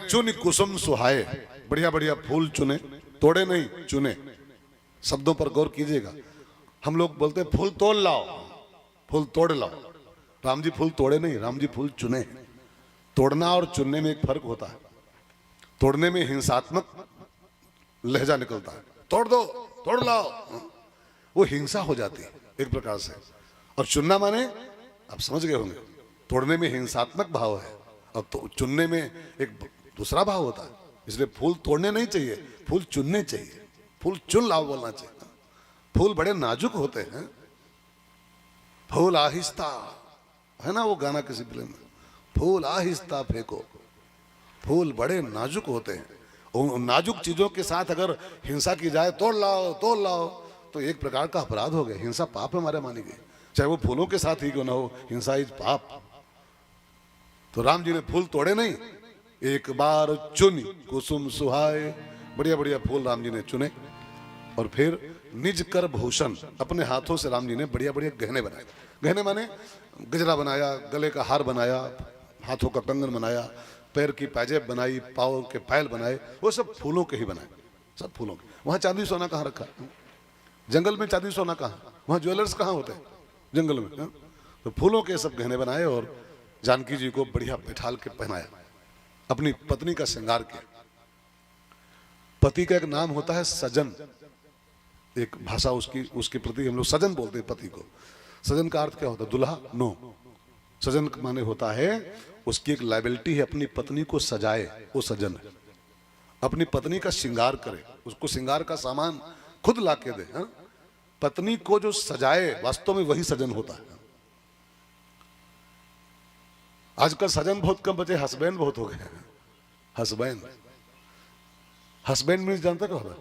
चुन कुसुम सुहाए, बढ़िया बढ़िया फूल चुने, तोड़े नहीं चुने। शब्दों पर गौर कीजिएगा। हम लोग बोलते हैं फूल तोड़ लाओ, फूल तोड़ लाओ। राम जी फूल तोड़े नहीं, राम जी फूल चुने। तोड़ना और चुनने में एक फर्क होता है। तोड़ने में हिंसात्मक लहजा निकलता है, तोड़ दो, तोड़ लाओ, वो हिंसा हो जाती है एक प्रकार से। और चुनना माने आप समझ गए होंगे, तोड़ने में हिंसात्मक भाव है और तो चुनने में एक दूसरा भाव होता है। इसलिए फूल तोड़ने नहीं चाहिए, फूल चुनने चाहिए। फूल चुन लाओ बोलना चाहिए। फूल बड़े नाजुक होते हैं, फूल आहिस्ता, है ना वो गाना किसी फिल्म में, फूल आहिस्ता फेंको। फूल बड़े नाजुक होते हैं। उन नाजुक चीजों के साथ अगर हिंसा की जाए, तोड़ लाओ तोड़ लाओ, तो एक प्रकार का अपराध हो गया। हिंसा पाप है हमारे मानी गई, चाहे वो फूलों के साथ ही क्यों ना हो, हिंसा इज पाप। तो राम जी ने फूल तोड़े नहीं, एक बार चुनी कुसुम सुहाए, बढ़िया बढ़िया फूल राम जी ने चुने। और फिर निज कर भूषण, अपने हाथों से राम जी ने बढ़िया बढ़िया गहने बनाए। गहने माने गजरा बनाया, गले का हार बनाया, हाथों का कंगन बनाया, पैर की पाजेब बनाई, पाँव के पायल बनाए, वो सब फूलों के ही बनाए, सब फूलों के। वहां चांदी सोना कहाँ रखा? जंगल में चांदी सोना कहाँ? वहां ज्वेलर्स कहाँ होते हैं जंगल में? तो फूलों के सब गहने बनाए और जानकी जी को बढ़िया बैठाल के पहनाया, अपनी पत्नी का श्रृंगार किया। पति का एक नाम होता है सजन, एक भाषा उसके प्रति हम लोग सजन बोलते हैं पति को। सजन का अर्थ क्या होता है? दुल्हा? नो, सजन माने होता है उसकी एक लायबिलिटी है, अपनी पत्नी को सजाए, वो सजन है। अपनी पत्नी का श्रृंगार करे, उसको श्रृंगार का सामान खुद ला के दे। हा? पत्नी को जो सजाए, वास्तव में वही सजन होता है। आजकल सजन बहुत कम बचे, हस्बैंड बहुत हो गए हैं। हस्बैंड, हस्बैंड मीन्स जानते कहो?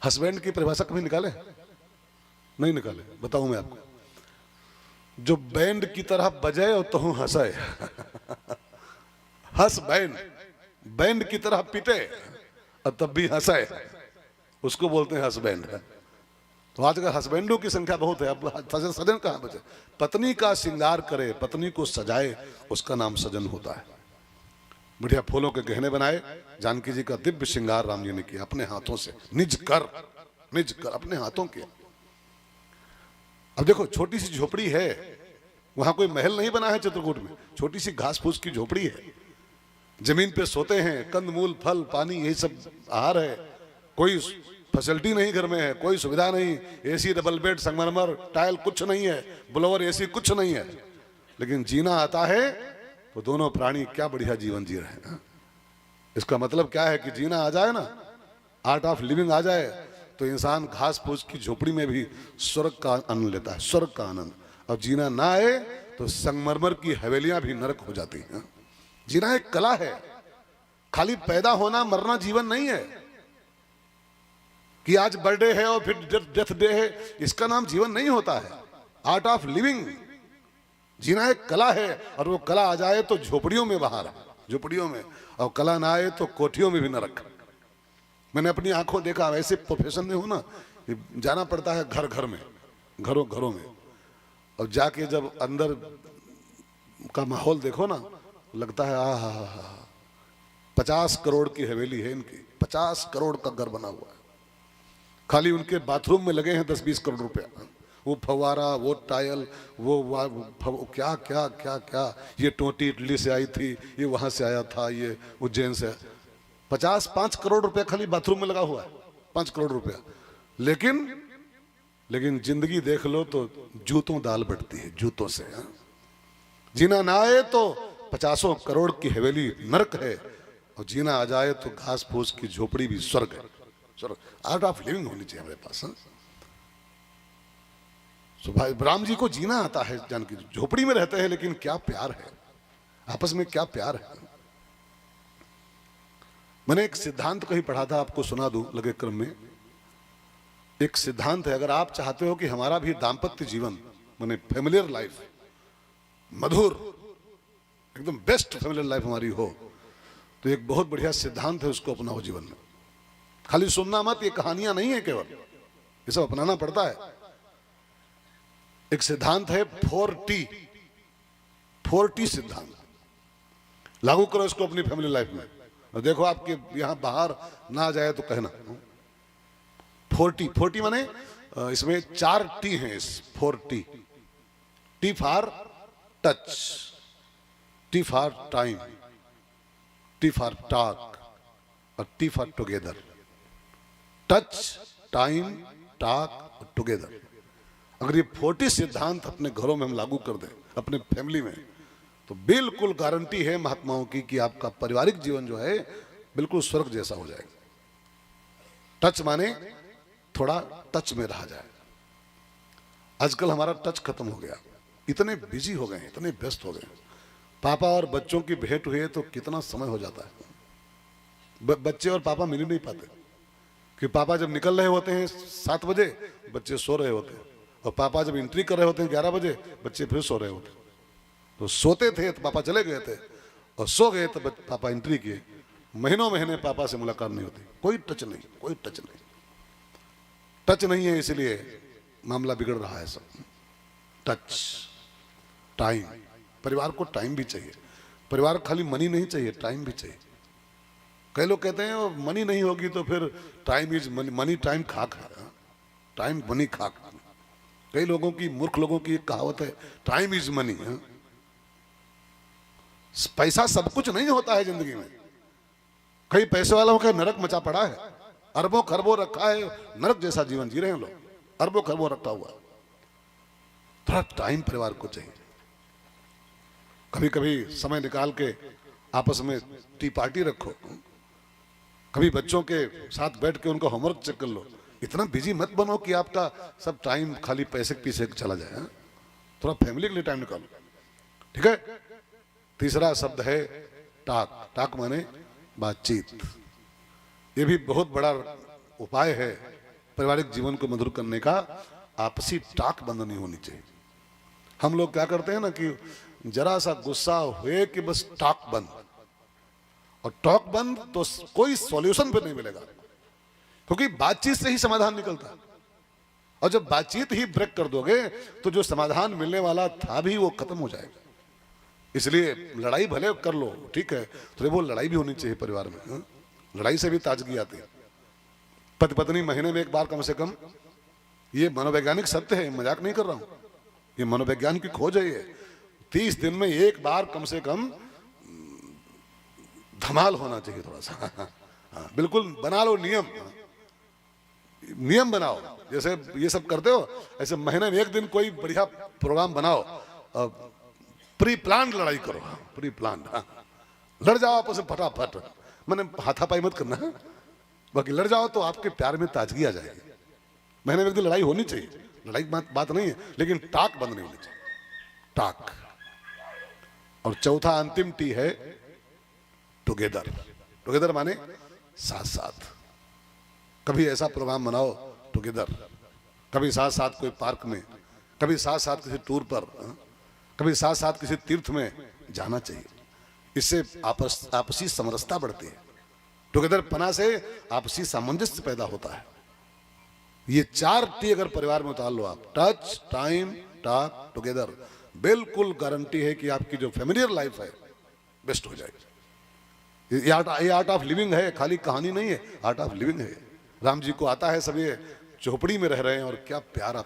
हस्बैंड की परिभाषा कभी निकाले? नहीं निकाले। बताऊं मैं आपको, जो बैंड की तरह बजाए और तहु हंसाए। हंस बैंड, बैंड की तरह पिटे और तब भी हंसाए, उसको बोलते हैं हस्बैंड। तो आजकल हस्बैंडों की संख्या बहुत है, अब सजन कहां बचे? पत्नी का श्रृंगार करे, पत्नी को सजाए, उसका नाम सजन होता है। बढ़िया फूलों के गहने बनाए, जानकी जी का दिव्य श्रृंगार राम जी ने किया अपने हाथों से, निज कर अपने हाथों के। अब देखो, छोटी सी झोपड़ी है, वहां कोई महल नहीं बना है चित्रकूट में, छोटी सी घास फूस की झोपड़ी है। जमीन पे सोते हैं, कंदमूल फल पानी यही सब आहार है। कोई फैसिलिटी नहीं घर में है, कोई सुविधा नहीं, एसी डबल बेड संगमरमर टाइल कुछ नहीं है, ब्लोअर एसी कुछ नहीं है, लेकिन जीना आता है तो दोनों प्राणी क्या बढ़िया जीवन जी रहे हैं। इसका मतलब क्या है कि जीना आ जाए ना, आर्ट ऑफ लिविंग आ जाए, तो इंसान घास फूस की झोपड़ी में भी स्वर्ग का आनंद लेता है, स्वर्ग का आनंद। और जीना ना आए तो संगमरमर की हवेलियां भी नरक हो जाती हैं। जीना एक कला है, खाली पैदा होना मरना जीवन नहीं है कि आज बर्थडे है और फिर डेथ डे है, इसका नाम जीवन नहीं होता है। आर्ट ऑफ लिविंग, जीना एक कला है, और वो कला आ जाए तो झोपड़ियों में बाहर, झोपड़ियों में, और कला ना आए तो कोठियों में भी न रख। मैंने अपनी आंखों देखा, ऐसे प्रोफेशन में हूं ना, जाना पड़ता है घर घर में, घरों घरों में, और जाके जब अंदर का माहौल देखो ना, लगता है आ हा 50 करोड़ की हवेली है इनकी, 50 करोड़ का घर बना हुआ है, खाली उनके बाथरूम में लगे हैं 10-20 करोड़ रुपया। वो फवारा, वो टायल, वो क्या क्या क्या क्या, ये टोटी इटली से आई थी, ये वहां से आया था, ये उज्जैन से। 5 करोड़ रुपया खाली बाथरूम में लगा हुआ है, 5 करोड़ रुपया। लेकिन जिंदगी देख लो तो जूतों दाल बढ़ती है, जूतों से। जीना ना आए तो 50 करोड़ की हवेली नरक है, और जीना आ जाए तो घास फूस की झोपड़ी भी स्वर्ग है। स्वर्ग, आर्ट ऑफ लिविंग होनी चाहिए हमारे पास। तो भाई राम जी को जीना आता है, जानकी झोपड़ी में रहते हैं, लेकिन क्या प्यार है आपस में, क्या प्यार है। मैंने एक सिद्धांत कहीं पढ़ा था, आपको सुना दूं लगे क्रम में। एक सिद्धांत है, अगर आप चाहते हो कि हमारा भी दाम्पत्य जीवन माने फैमिलियर लाइफ, मधुर एकदम बेस्ट फैमिलियर लाइफ हमारी हो, तो एक बहुत बढ़िया सिद्धांत है, उसको अपनाओ जीवन में। खाली सुनना मत, ये कहानियां नहीं है केवल, ये सब अपनाना पड़ता है। एक सिद्धांत है 4T सिद्धांत। लागू करो इसको अपनी फैमिली लाइफ में और देखो आपके यहाँ बाहर ना आ जाए तो कहना। 40 माने इसमें 4 टी हैं, इस 4 T for touch, T for time, T for talk और T for together. Touch, time, talk, together. अगर ये 40 सिद्धांत अपने घरों में हम लागू कर दें, अपने फैमिली में, तो बिल्कुल गारंटी है महात्माओं की कि आपका पारिवारिक जीवन जो है बिल्कुल स्वर्ग जैसा हो जाएगा। टच माने थोड़ा टच में रहा जाए। आजकल हमारा टच खत्म हो गया, इतने बिजी हो गए, इतने व्यस्त हो गए। पापा और बच्चों की भेंट हुई तो कितना समय हो जाता है, बच्चे और पापा मिल ही नहीं पाते कि पापा जब निकल रहे होते हैं 7 बजे, बच्चे सो रहे होते हैं, और पापा जब एंट्री कर रहे होते हैं 11 बजे, बच्चे फिर सो रहे होते हैं। तो सोते थे तो पापा चले गए थे, और सो गए तो पापा एंट्री किए। महीने पापा से मुलाकात नहीं होती, कोई टच नहीं, कोई टच नहीं। टच नहीं है इसलिए मामला बिगड़ रहा है सब। टच, टाइम, परिवार को टाइम भी चाहिए। परिवार खाली मनी नहीं चाहिए, टाइम भी चाहिए। कई लोग कहते हैं मनी नहीं होगी तो फिर time is money, money time खाक है, टाइम मनी खाक। कई लोगों की, मूर्ख लोगों की एक कहावत है, टाइम इज मनी। पैसा सब कुछ नहीं होता है जिंदगी में। कई पैसे वालों का नरक मचा पड़ा है, अरबों खरबों रखा है, नरक जैसा जीवन जी रहे हैं लोग, अरबों खरबों रखा हुआ। थोड़ा टाइम परिवार को चाहिए। कभी कभी समय निकाल के आपस में टी पार्टी रखो, कभी बच्चों के साथ बैठ के उनका होमवर्क चेक कर लो। इतना बिजी मत बनो कि आपका सब टाइम खाली पैसे के पीछे चला जाए। थोड़ा फैमिली के लिए टाइम निकालो, ठीक है। तीसरा शब्द है टाक। टाक माने बातचीत। ये भी बहुत बड़ा उपाय है पारिवारिक जीवन को मधुर करने का। आपसी टाक बंद नहीं होनी चाहिए। हम लोग क्या करते हैं ना कि जरा सा गुस्सा हुए कि बस टॉक बंद, और टॉक बंद तो कोई सॉल्यूशन फिर नहीं मिलेगा, क्योंकि बातचीत से ही समाधान निकलता है। और जब बातचीत ही ब्रेक कर दोगे तो जो समाधान मिलने वाला था भी वो खत्म हो जाएगा। इसलिए लड़ाई भले कर लो, ठीक है, तो वो लड़ाई भी होनी चाहिए परिवार में। लड़ाई से भी ताजगी आती है। पति पत्नी महीने में एक बार कम से कम, ये मनोवैज्ञानिक सत्य है, मजाक नहीं कर रहा हूं, ये मनोविज्ञान की खोज है। ये 30 दिन में एक बार कम से कम धमाल होना चाहिए थोड़ा सा। हाँ, बिल्कुल बना लो नियम, नियम बनाओ। जैसे ये सब करते हो, ऐसे महीने में एक दिन कोई बढ़िया प्रोग्राम बनाओ, प्री प्लान लड़ाई करो, प्री प्लान। लड़ जाओ आपस में फटाफट, मैंने हाथापाई मत करना है, बाकी लड़ जाओ तो आपके प्यार में ताजगी आ जाएगी। महीने में एक दिन लड़ाई होनी चाहिए, लड़ाई बात नहीं है, लेकिन टाक बंद नहीं होनी चाहिए, टाक। और चौथा अंतिम टी है टुगेदर। टुगेदर माने साथ साथ। कभी ऐसा प्रोग्राम बनाओ टुगेदर, कभी साथ साथ कोई पार्क में, कभी साथ साथ किसी टूर पर, कभी साथ साथ किसी तीर्थ में जाना चाहिए। इससे आपसी समरसता बढ़ती है। टुगेदर पना से आपसी सामंजस्य पैदा होता है। ये 4 टी अगर परिवार में उतार लो आप, टच, टाइम, टॉक, टुगेदर, बिल्कुल गारंटी है कि आपकी जो फैमिलियर लाइफ है बेस्ट हो जाएगी। ये आर्ट ऑफ लिविंग है, खाली कहानी नहीं है, आर्ट ऑफ लिविंग है। राम जी को आता है, सब ये झोपड़ी में रह रहे हैं और क्या प्यारा